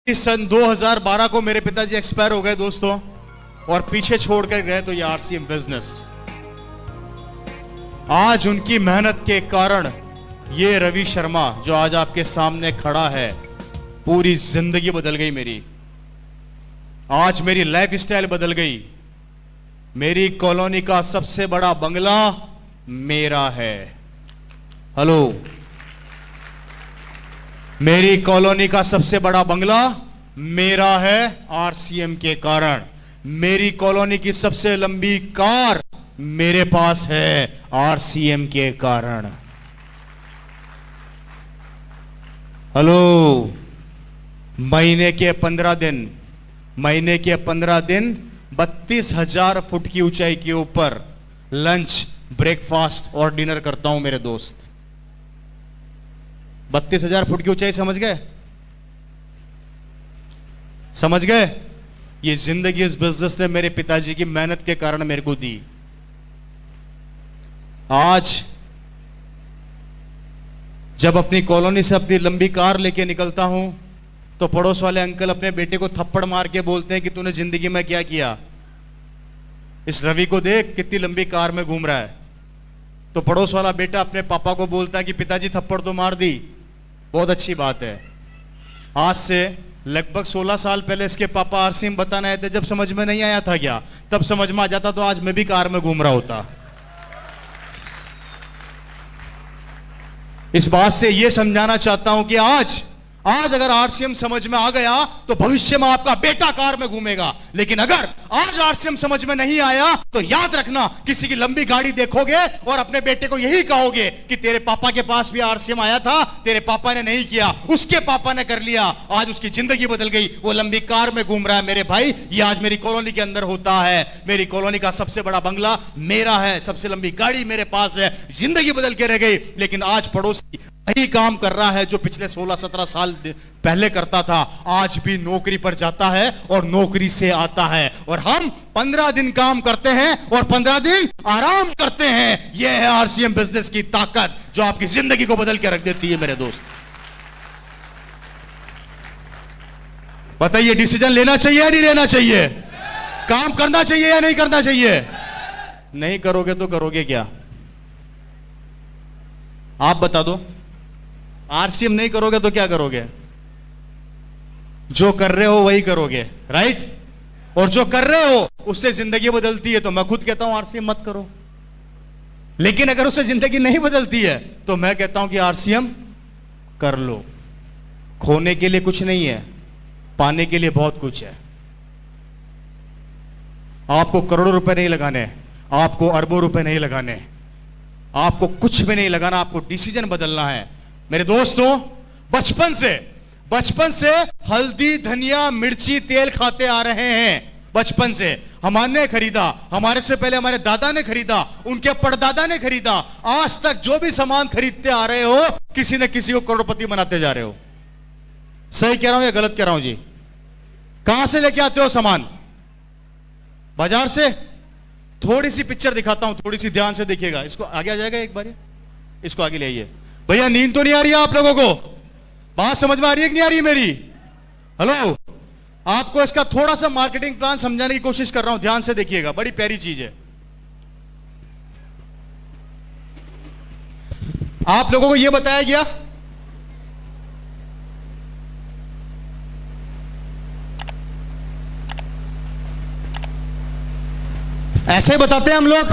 इस सन 2012 को मेरे पिताजी एक्सपायर हो गए दोस्तों, और पीछे छोड़कर गए तो ये आरसीएम बिजनेस। आज उनकी मेहनत के कारण ये रवि शर्मा जो आज आपके सामने खड़ा है, पूरी जिंदगी बदल गई मेरी। आज मेरी लाइफ स्टाइल बदल गई। मेरी कॉलोनी का सबसे बड़ा बंगला मेरा है। हेलो, मेरी कॉलोनी का सबसे बड़ा बंगला मेरा है आरसीएम के कारण। मेरी कॉलोनी की सबसे लंबी कार मेरे पास है आरसीएम के कारण। हेलो, महीने के 15 दिन 32,000 फुट की ऊंचाई के ऊपर लंच, ब्रेकफास्ट और डिनर करता हूं मेरे दोस्त। 32,000 फुट की ऊंचाई समझ गए? समझ गए? ये जिंदगी इस बिजनेस ने मेरे पिताजी की मेहनत के कारण मेरे को दी। आज जब अपनी कॉलोनी से अपनी लंबी कार लेके निकलता हूं तो पड़ोस वाले अंकल अपने बेटे को थप्पड़ मार के बोलते हैं कि तूने जिंदगी में क्या किया, इस रवि को देख कितनी लंबी कार में घूम रहा है। तो पड़ोस वाला बेटा अपने पापा को बोलता है कि पिताजी थप्पड़ तो मार दी, बहुत अच्छी बात है। आज से लगभग 16 साल पहले इसके पापा आरसीएम बताने आए थे। जब समझ में नहीं आया था क्या, तब समझ में आ जाता तो आज मैं भी कार में घूम रहा होता। इस बात से यह समझाना चाहता हूं कि आज अगर आरसीएम समझ में आ गया तो भविष्य में आपका बेटा कार में घूमेगा। लेकिन अगर आज आरसीएम समझ में नहीं आया तो याद रखना, किसी की लंबी गाड़ी देखोगे और अपने बेटे को यही कहोगे कि तेरे पापा के पास भी आरसीएम आया था, तेरे पापा ने नहीं किया, उसके पापा ने कर लिया, आज उसकी जिंदगी बदल गई, वो लंबी कार में घूम रहा है। मेरे भाई, ये आज मेरी कॉलोनी के अंदर होता है। मेरी कॉलोनी का सबसे बड़ा बंगला मेरा है, सबसे लंबी गाड़ी मेरे पास है। जिंदगी बदल के रह गई। लेकिन आज पड़ोसी वही काम कर रहा है जो पिछले 16-17 साल पहले करता था। आज भी नौकरी पर जाता है और नौकरी से आता है। और हम 15 दिन काम करते हैं और 15 दिन आराम करते हैं। यह है आरसीएम बिजनेस की ताकत, जो आपकी जिंदगी को बदल के रख देती है मेरे दोस्त। बताइए, डिसीजन लेना चाहिए या नहीं लेना चाहिए? काम करना चाहिए या नहीं करना चाहिए? नहीं करोगे तो करोगे क्या? आप बता दो। आरसीएम नहीं करोगे तो क्या करोगे? जो कर रहे हो वही करोगे, राइट? और जो कर रहे हो उससे जिंदगी बदलती है तो मैं खुद कहता हूं आरसीएम मत करो। लेकिन अगर उससे जिंदगी नहीं बदलती है तो मैं कहता हूं कि आरसीएम कर लो। खोने के लिए कुछ नहीं है, पाने के लिए बहुत कुछ है। आपको करोड़ों रुपए नहीं लगाने, आपको अरबों रुपए नहीं लगाने, आपको कुछ भी नहीं लगाना, आपको डिसीजन बदलना है। मेरे दोस्तों, बचपन से हल्दी, धनिया, मिर्ची, तेल खाते आ रहे हैं। बचपन से हमने खरीदा, हमारे से पहले हमारे दादा ने खरीदा, उनके परदादा ने खरीदा। आज तक जो भी सामान खरीदते आ रहे हो, किसी न किसी को करोड़पति बनाते जा रहे हो। सही कह रहा हूं या गलत कह रहा हूं जी? कहां से लेके आते हो सामान? बाजार से। थोड़ी सी पिक्चर दिखाता हूं, थोड़ी सी ध्यान से देखिएगा। इसको आगे आ जाएगा एक बार, इसको आगे ले आइए। भैया, नींद तो नहीं आ रही है आप लोगों को? बात समझ में आ रही है कि नहीं आ रही मेरी? हेलो, आपको इसका थोड़ा सा मार्केटिंग प्लान समझाने की कोशिश कर रहा हूं, ध्यान से देखिएगा। बड़ी प्यारी चीज है। आप लोगों को यह बताया गया ऐसे ही बताते हैं हम लोग,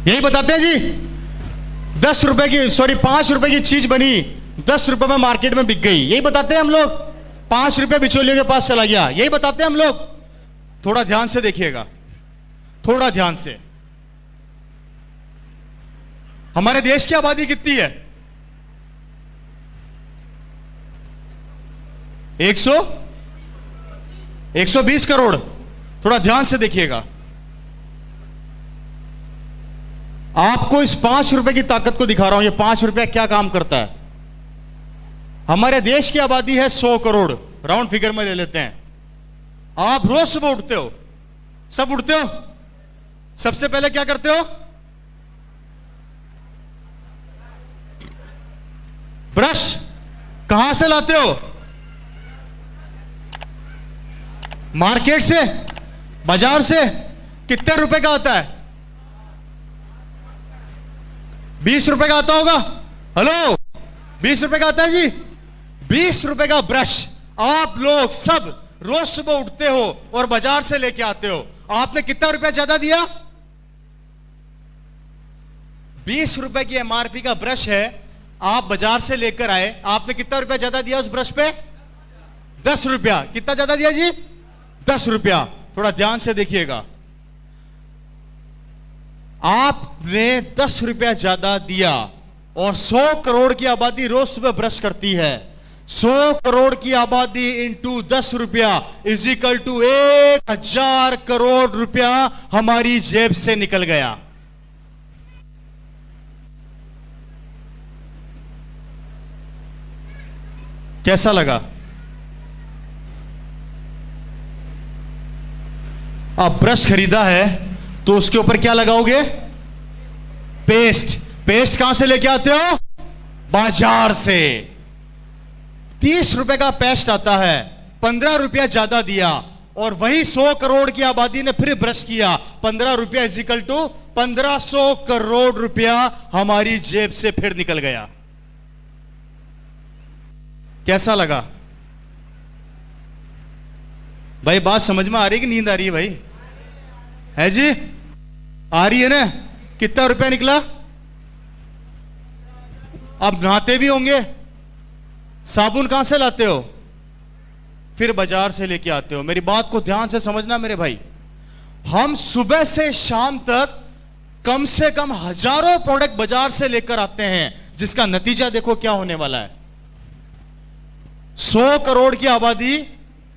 यही बताते हैं जी। 5 रुपए की चीज बनी, 10 रुपए में मार्केट में बिक गई, यही बताते हैं हम लोग। 5 रुपए बिचौलियों के पास चला गया, यही बताते हैं हम लोग। थोड़ा ध्यान से देखिएगा, थोड़ा ध्यान से। हमारे देश की आबादी कितनी है? 120 करोड़। थोड़ा ध्यान से देखिएगा। आपको इस 5 रुपए की ताकत को दिखा रहा हूं। ये 5 रुपया क्या काम करता है? हमारे देश की आबादी है 100 करोड़, राउंड फिगर में ले लेते हैं। आप रोज सुबह उठते हो, सब उठते हो, सबसे पहले क्या करते हो? ब्रश। कहां से लाते हो? मार्केट से, बाजार से कितने रुपए का आता है? 20 रुपए का आता होगा। हेलो, 20 रुपए का आता है जी। 20 रुपए का ब्रश आप लोग सब रोज सुबह उठते हो और बाजार से लेके आते हो। आपने कितना रुपया ज्यादा दिया? 20 रुपए की एमआरपी का ब्रश है, आप बाजार से लेकर आए, आपने कितना रुपया ज्यादा दिया उस ब्रश पे? 10 रुपया। कितना ज्यादा दिया जी? 10 रुपया। थोड़ा ध्यान से देखिएगा, आपने 10 रुपया ज्यादा दिया और 100 करोड़ की आबादी रोज सुबह ब्रश करती है। 100 करोड़ की आबादी इंटू 10 रुपया इज इक्वल टू 1000 करोड़ रुपया हमारी जेब से निकल गया। कैसा लगा? आप ब्रश खरीदा है तो उसके ऊपर क्या लगाओगे? पेस्ट। पेस्ट कहां से लेके आते हो? बाजार से। 30 रुपए का पेस्ट आता है, 15 रुपया ज्यादा दिया और वही 100 करोड़ की आबादी ने फिर ब्रश किया। 15 रुपया इज इक्वल टू 1500 करोड़ रुपया हमारी जेब से फिर निकल गया। कैसा लगा भाई? बात समझ में आ रही है कि नींद आ रही है भाई? है जी? आ रही है ना? कितना रुपया निकला? अब नहाते भी होंगे, साबुन कहां से लाते हो? फिर बाजार से लेके आते हो। मेरी बात को ध्यान से समझना मेरे भाई, हम सुबह से शाम तक कम से कम हजारों प्रोडक्ट बाजार से लेकर आते हैं, जिसका नतीजा देखो क्या होने वाला है। 100 करोड़ की आबादी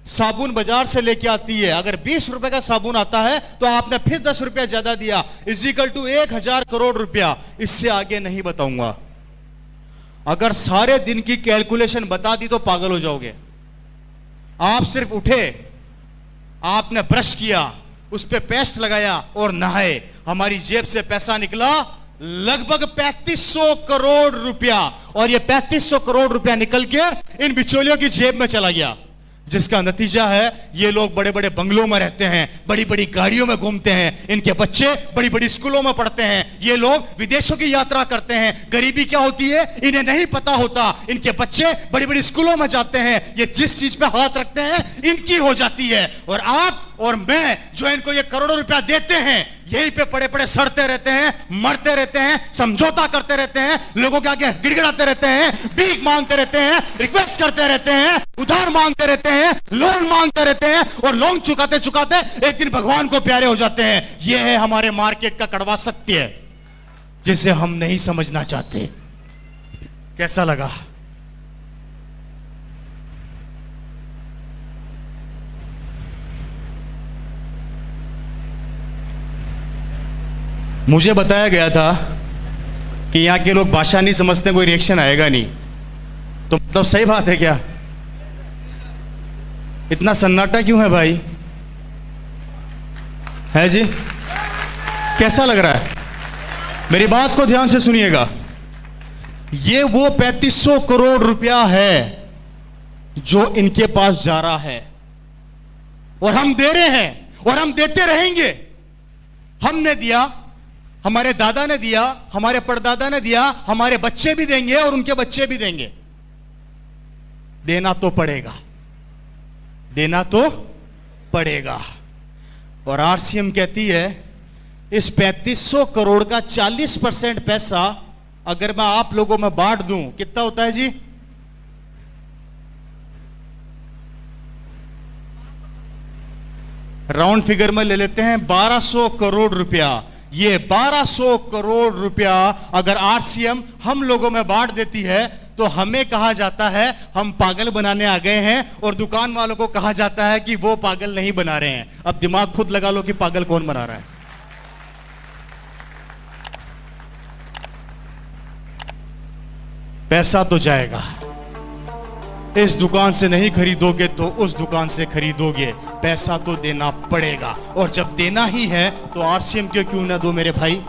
साबुन बाजार से लेके आती है। अगर 20 रुपए का साबुन आता है तो आपने फिर 10 रुपया ज्यादा दिया, इज इक्वल टू 1000 करोड़ रुपया। इससे आगे नहीं बताऊंगा। अगर सारे दिन की कैलकुलेशन बता दी तो पागल हो जाओगे। आप सिर्फ उठे, आपने ब्रश किया, उस पे पेस्ट लगाया और नहाए, हमारी जेब से पैसा निकला लगभग 3500 करोड़ रुपया। और ये 3500 करोड़ रुपया निकल के इन बिचौलियों की जेब में चला गया, जिसका नतीजा है ये लोग बड़े बड़े बंगलों में रहते हैं, बड़ी बड़ी गाड़ियों में घूमते हैं, इनके बच्चे बड़ी बड़ी स्कूलों में पढ़ते हैं, ये लोग विदेशों की यात्रा करते हैं। गरीबी क्या होती है इन्हें नहीं पता होता। इनके बच्चे बड़ी बड़ी स्कूलों में जाते हैं, ये जिस चीज पे हाथ रखते हैं इनकी हो जाती है। और आप और मैं जो इनको ये करोड़ों रुपया देते हैं, यहीं पे पड़े पड़े सड़ते रहते हैं, मरते रहते हैं, समझौता करते रहते हैं, लोगों के आगे गिड़गिड़ाते रहते हैं, भीख मांगते रहते हैं, रिक्वेस्ट करते रहते हैं, उधार मांगते रहते हैं, लोन मांगते रहते हैं और लोन चुकाते चुकाते एक दिन भगवान को प्यारे हो जाते हैं। यह है हमारे मार्केट का कड़वा सत्य, जिसे हम नहीं समझना चाहते। कैसा लगा? मुझे बताया गया था कि यहां के लोग भाषा नहीं समझते, कोई रिएक्शन आएगा नहीं, तो मतलब सही बात है क्या? इतना सन्नाटा क्यों है भाई? है जी? कैसा लग रहा है? मेरी बात को ध्यान से सुनिएगा। ये वो 3500 करोड़ रुपया है जो इनके पास जा रहा है और हम दे रहे हैं और हम देते रहेंगे। हमने दिया, हमारे दादा ने दिया, हमारे परदादा ने दिया, हमारे बच्चे भी देंगे और उनके बच्चे भी देंगे। देना तो पड़ेगा, देना तो पड़ेगा। और आरसीएम कहती है इस 3500 करोड़ का 40% पैसा अगर मैं आप लोगों में बांट दूं, कितना होता है जी? राउंड फिगर में ले लेते हैं 1200 करोड़ रुपया। ये 1200 करोड़ रुपया अगर आरसीएम हम लोगों में बांट देती है तो हमें कहा जाता है हम पागल बनाने आ गए हैं, और दुकान वालों को कहा जाता है कि वो पागल नहीं बना रहे हैं। अब दिमाग खुद लगा लो कि पागल कौन बना रहा है। पैसा तो जाएगा, इस दुकान से नहीं खरीदोगे तो उस दुकान से खरीदोगे, पैसा तो देना पड़ेगा। और जब देना ही है तो आरसीएम क्यों ना दो मेरे भाई?